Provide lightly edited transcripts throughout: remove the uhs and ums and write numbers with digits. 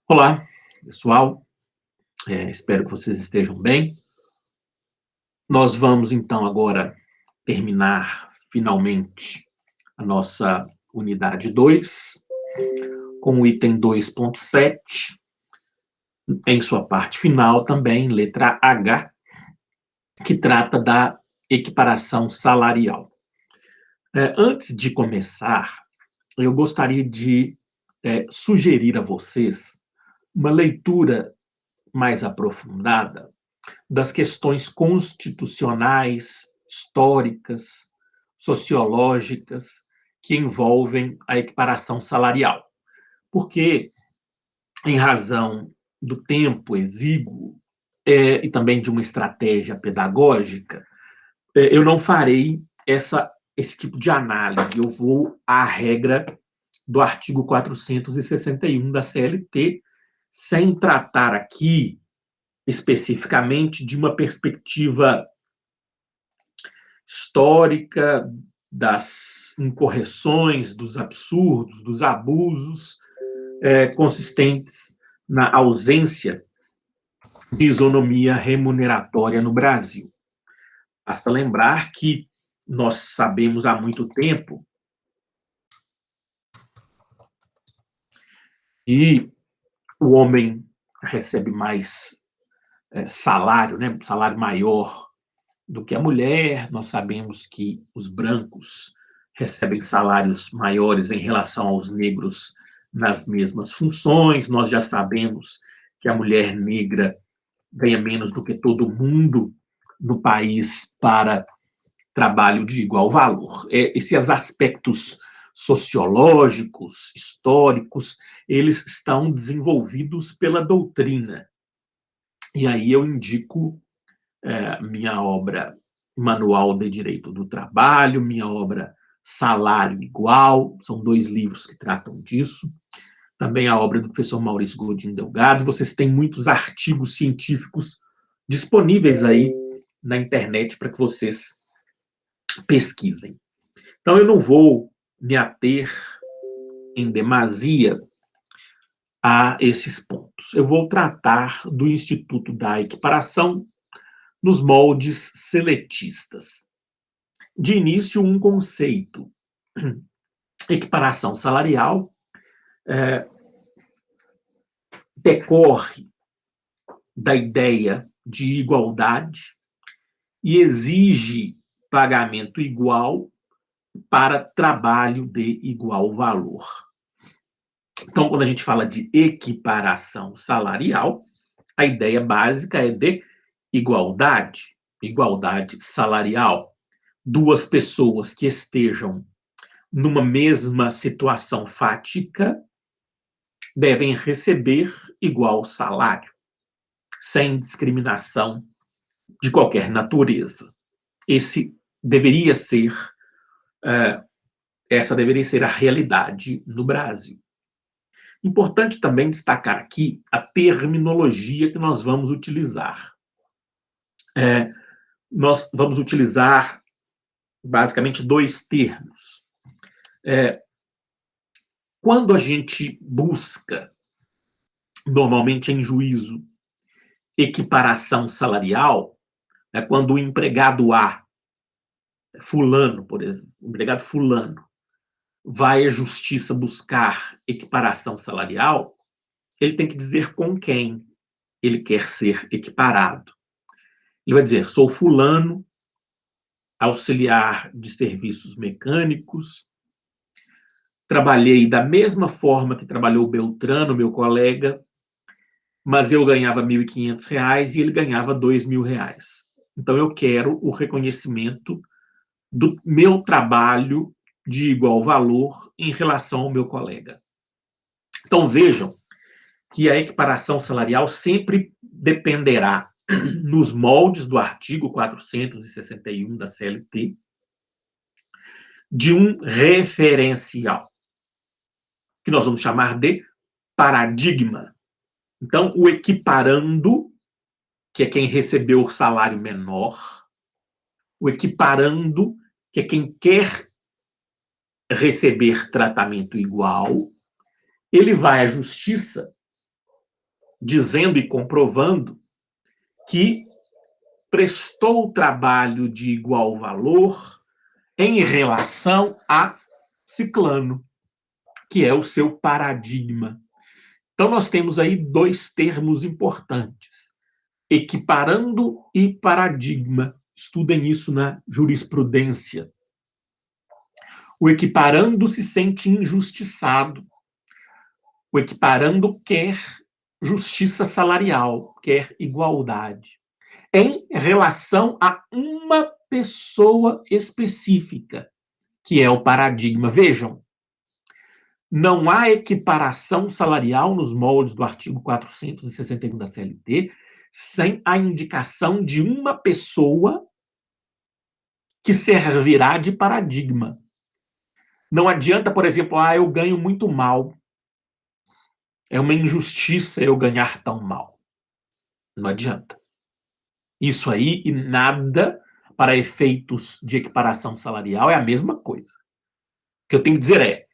Olá, pessoal. Espero que vocês estejam bem. Nós vamos, então, agora terminar, finalmente, a nossa unidade 2, com o item 2.7, em sua parte final também, letra H, que trata da equiparação salarial. Antes de começar, eu gostaria de sugerir a vocês uma leitura mais aprofundada das questões constitucionais, históricas, sociológicas que envolvem a equiparação salarial. Porque, em razão do tempo exíguo e também de uma estratégia pedagógica, eu não farei esse tipo de análise. Eu vou à regra do artigo 461 da CLT, sem tratar aqui especificamente de uma perspectiva histórica das incorreções, dos absurdos, dos abusos consistentes na ausência de isonomia remuneratória no Brasil. Basta lembrar que nós sabemos há muito tempo que o homem recebe mais salário, né, salário maior do que a mulher. Nós sabemos que os brancos recebem salários maiores em relação aos negros nas mesmas funções. Nós já sabemos que a mulher negra ganha menos do que todo mundo no país para trabalho de igual valor. Esses aspectos sociológicos, históricos, eles estão desenvolvidos pela doutrina. E aí eu indico minha obra Manual de Direito do Trabalho, minha obra Salário Igual, são 2 livros que tratam disso. Também a obra do professor Maurício Godinho Delgado. Vocês têm muitos artigos científicos disponíveis aí na internet para que vocês pesquisem. Então, eu não vou me ater em demasia a esses pontos. Eu vou tratar do Instituto da Equiparação nos moldes seletistas. De início, um conceito. Equiparação salarial decorre da ideia de igualdade e exige pagamento igual para trabalho de igual valor. Então, quando a gente fala de equiparação salarial, a ideia básica é de igualdade salarial. 2 pessoas que estejam numa mesma situação fática devem receber igual salário, sem discriminação de qualquer natureza. Essa deveria ser a realidade no Brasil. Importante também destacar aqui a terminologia que nós vamos utilizar. Nós vamos utilizar basicamente 2 termos. Quando a gente busca, normalmente em juízo, equiparação salarial, quando o empregado A, fulano, por exemplo, o empregado fulano, vai à justiça buscar equiparação salarial, ele tem que dizer com quem ele quer ser equiparado. Ele vai dizer: sou fulano, auxiliar de serviços mecânicos, trabalhei da mesma forma que trabalhou Beltrano, meu colega, mas eu ganhava R$ 1.500 e ele ganhava R$ 2.000. Então, eu quero o reconhecimento do meu trabalho de igual valor em relação ao meu colega. Então, vejam que a equiparação salarial sempre dependerá, nos moldes do artigo 461 da CLT, de um referencial, que nós vamos chamar de paradigma. Então, o equiparando, que é quem recebeu o salário menor, o equiparando, que é quem quer receber tratamento igual, ele vai à justiça dizendo e comprovando que prestou trabalho de igual valor em relação a ciclano, que é o seu paradigma. Então, nós temos aí dois termos importantes: equiparando e paradigma. Estudem isso na jurisprudência. O equiparando se sente injustiçado. O equiparando quer justiça salarial, quer igualdade, em relação a uma pessoa específica, que é o paradigma. Vejam, não há equiparação salarial nos moldes do artigo 461 da CLT sem a indicação de uma pessoa que servirá de paradigma. Não adianta, por exemplo, eu ganho muito mal. É uma injustiça eu ganhar tão mal. Não adianta. Isso aí e nada para efeitos de equiparação salarial é a mesma coisa. O que eu tenho que dizer é: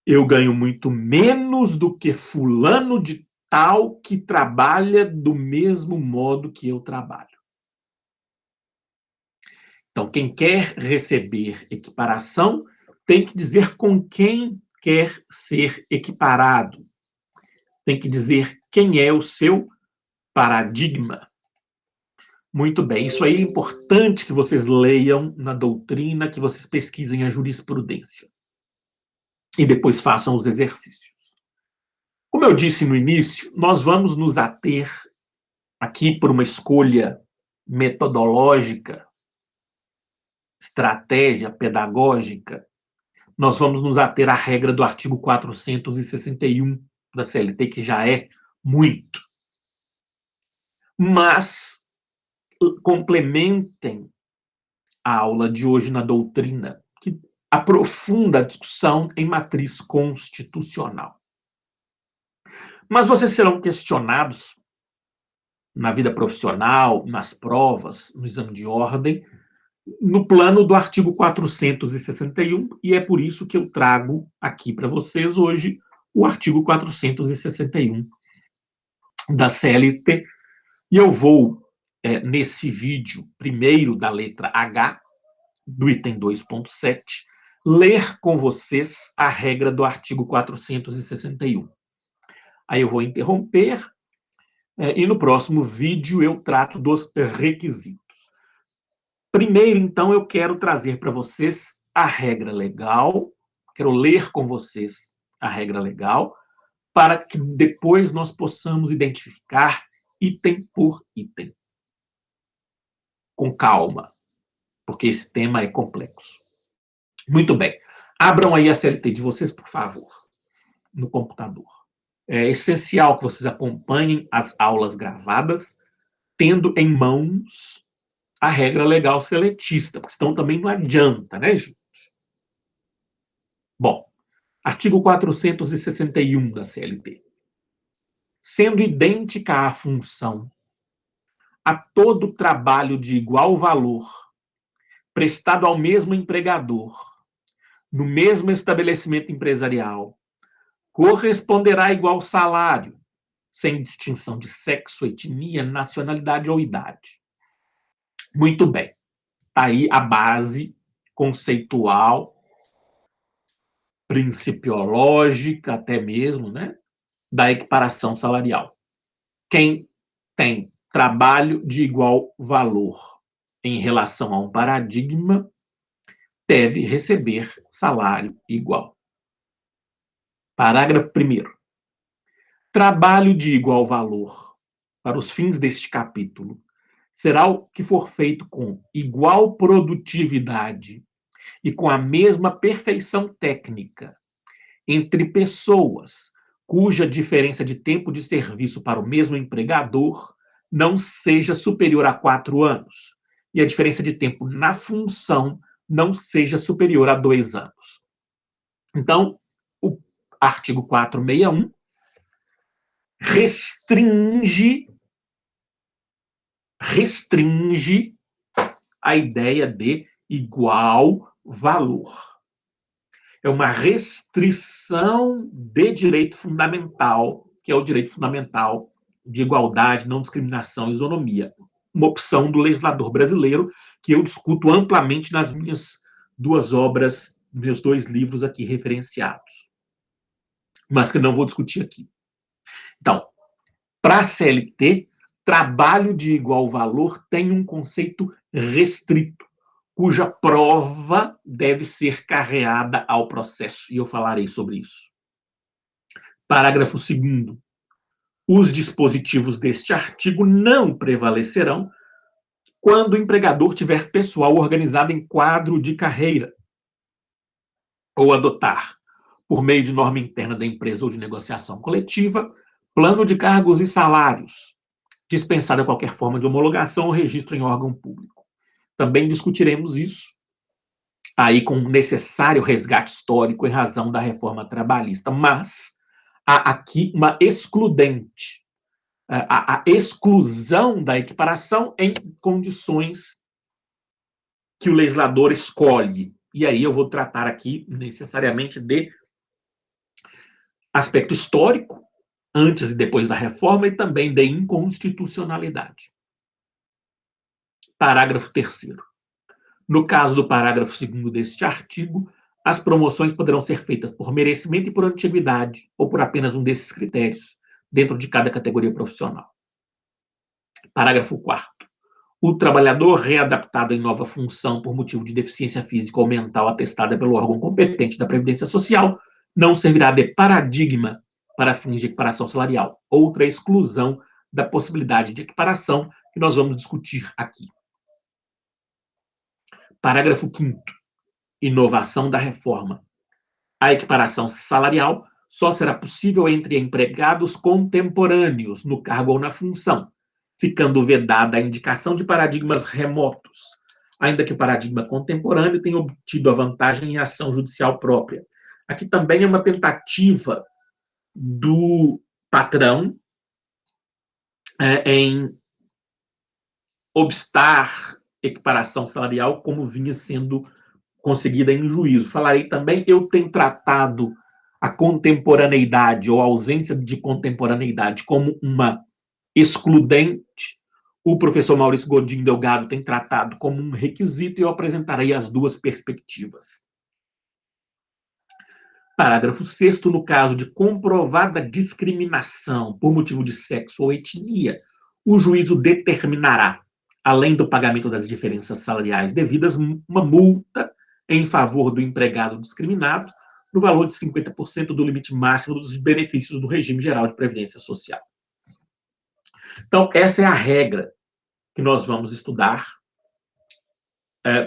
eu ganho muito menos do que fulano de tal que trabalha do mesmo modo que eu trabalho. Então, quem quer receber equiparação tem que dizer com quem quer ser equiparado. Tem que dizer quem é o seu paradigma. Muito bem, isso aí é importante que vocês leiam na doutrina, que vocês pesquisem a jurisprudência. E depois façam os exercícios. Como eu disse no início, nós vamos nos ater aqui por uma escolha metodológica, estratégia pedagógica, nós vamos nos ater à regra do artigo 461 da CLT, que já é muito. Mas complementem a aula de hoje na doutrina, que aprofunda a discussão em matriz constitucional. Mas vocês serão questionados na vida profissional, nas provas, no exame de ordem, no plano do artigo 461, e é por isso que eu trago aqui para vocês hoje o artigo 461 da CLT. E eu vou, nesse vídeo, primeiro da letra H, do item 2.7, ler com vocês a regra do artigo 461. Aí eu vou interromper, e no próximo vídeo eu trato dos requisitos. Primeiro, então, eu quero trazer para vocês a regra legal, quero ler com vocês a regra legal, para que depois nós possamos identificar item por item. Com calma, porque esse tema é complexo. Muito bem. Abram aí a CLT de vocês, por favor, no computador. É essencial que vocês acompanhem as aulas gravadas, tendo em mãos a regra legal seletista, porque senão também não adianta, né, gente? Bom, artigo 461 da CLT. Sendo idêntica a função a todo trabalho de igual valor prestado ao mesmo empregador, no mesmo estabelecimento empresarial, corresponderá igual salário, sem distinção de sexo, etnia, nacionalidade ou idade. Muito bem. Está aí a base conceitual, principiológica até mesmo, né, da equiparação salarial. Quem tem trabalho de igual valor em relação a um paradigma deve receber salário igual. Parágrafo 1º. Trabalho de igual valor, para os fins deste capítulo, será o que for feito com igual produtividade e com a mesma perfeição técnica entre pessoas cuja diferença de tempo de serviço para o mesmo empregador não seja superior a 4 anos e a diferença de tempo na função não seja superior a 2 anos. Então, o artigo 461 restringe a ideia de igual valor. é uma restrição de direito fundamental, que é o direito fundamental de igualdade, não discriminação e isonomia. Uma opção do legislador brasileiro que eu discuto amplamente nas minhas duas obras, meus dois livros aqui referenciados, mas que não vou discutir aqui. Então, para a CLT, trabalho de igual valor tem um conceito restrito, cuja prova deve ser carreada ao processo, e eu falarei sobre isso. Parágrafo 2º. Os dispositivos deste artigo não prevalecerão quando o empregador tiver pessoal organizado em quadro de carreira ou adotar, por meio de norma interna da empresa ou de negociação coletiva, plano de cargos e salários, dispensada qualquer forma de homologação ou registro em órgão público. Também discutiremos isso aí com o necessário resgate histórico em razão da reforma trabalhista, mas há aqui uma excludente, a exclusão da equiparação em condições que o legislador escolhe. E aí eu vou tratar aqui necessariamente de aspecto histórico, antes e depois da reforma, e também de inconstitucionalidade. Parágrafo 3º. No caso do parágrafo 2º deste artigo, as promoções poderão ser feitas por merecimento e por antiguidade, ou por apenas um desses critérios, dentro de cada categoria profissional. Parágrafo 4º. O trabalhador readaptado em nova função por motivo de deficiência física ou mental atestada pelo órgão competente da Previdência Social não servirá de paradigma para fins de equiparação salarial. Outra exclusão da possibilidade de equiparação que nós vamos discutir aqui. Parágrafo 5º. Inovação da reforma. A equiparação salarial só será possível entre empregados contemporâneos no cargo ou na função, ficando vedada a indicação de paradigmas remotos, ainda que o paradigma contemporâneo tenha obtido a vantagem em ação judicial própria. Aqui também é uma tentativa do patrão em obstar equiparação salarial como vinha sendo conseguida em juízo. Falarei também, eu tenho tratado a contemporaneidade ou a ausência de contemporaneidade como uma excludente. O professor Maurício Godinho Delgado tem tratado como um requisito e eu apresentarei as duas perspectivas. Parágrafo 6º, no caso de comprovada discriminação por motivo de sexo ou etnia, o juízo determinará, além do pagamento das diferenças salariais devidas, uma multa em favor do empregado discriminado, no valor de 50% do limite máximo dos benefícios do regime geral de previdência social. Então, essa é a regra que nós vamos estudar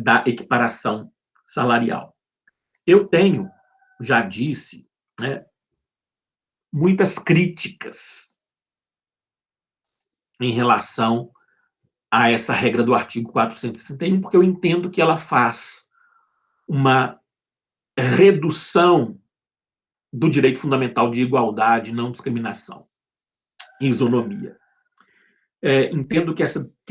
da equiparação salarial. Eu tenho, já disse, muitas críticas em relação a essa regra do artigo 461, porque eu entendo que ela faz uma redução do direito fundamental de igualdade, não discriminação, isonomia. Entendo que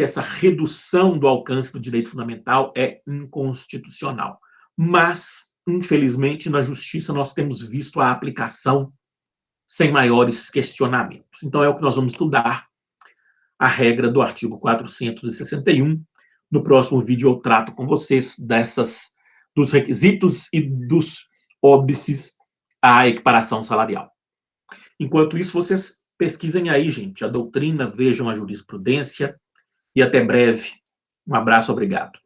essa redução do alcance do direito fundamental é inconstitucional. Mas, infelizmente, na justiça nós temos visto a aplicação sem maiores questionamentos. Então, é o que nós vamos estudar, a regra do artigo 461. No próximo vídeo eu trato com vocês dos requisitos e dos óbices à equiparação salarial. Enquanto isso, vocês pesquisem aí, gente, a doutrina, vejam a jurisprudência e até breve. Um abraço, obrigado.